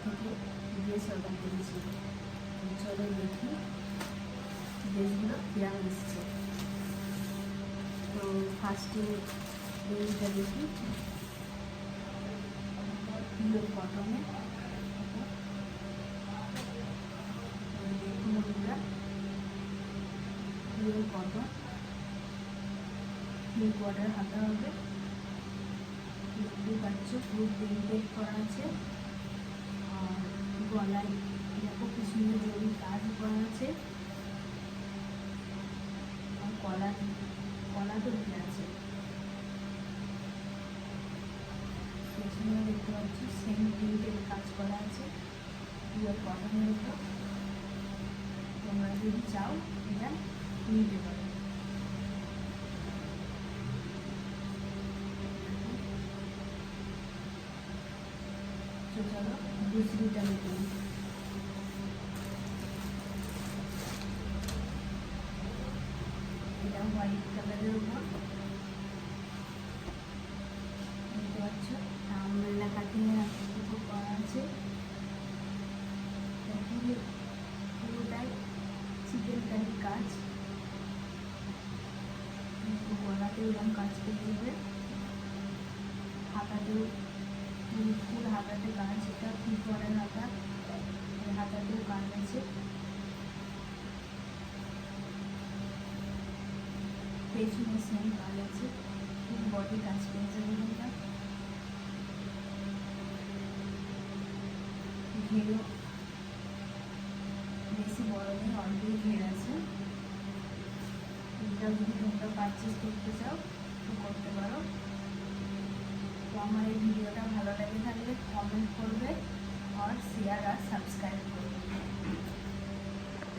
থেকে dress order করেছি। চলো দেখি ড্রেসগুলো কিরকম এসছে। তো ফার্স্টে এইটা দেখি, পিওর কটনে। দেখুন বন্ধুরা, পিওর কটন, 3 কোয়ার্টার হাতা হবে। দেখতে পাচ্ছ পুরো প্রিন্টেড করা আছে। আর গলায় দেখো কি সুন্দর জরি কাজ করা আছে। আর কলা তো দিয়ে আছে। পেছনে দেখতে পাচ্ছ সেম প্রিন্টেড কাজ করা আছে, পিওর কটনের উপর। তোমরা যদি চাও এটা নিতে পারো। তো চলো দুসরিটা নিতে। এটা হোয়াইট কালারের উপর দেখতে পাচ্ছ আমলা কাটিংয়ের উপর করা আছে। পুরোটাই চিকেন কারি কাজ। গলাতেও এরকম কাজ পেয়ে যাবে, হাতাতেও ফুল হাতাতে কাজ। এটা 3 কোয়ার্টার হাতা, হাতাতেও কাজ আছে। পেছনে সেম কাজ আছে, ফুল বডি কাজ পেয়ে যাবে। এটা ঘেরও বেশি বড় নেই, অল্পই ঘের আছে। এটা যদি তোমরা পারচেস করতে চাও তো করতে পারো। তো আমার এই ভিডিওটা ভালো লেগে থাকলে কমেন্ট করবে আর শেয়ার আর সাবস্ক্রাইব করবে।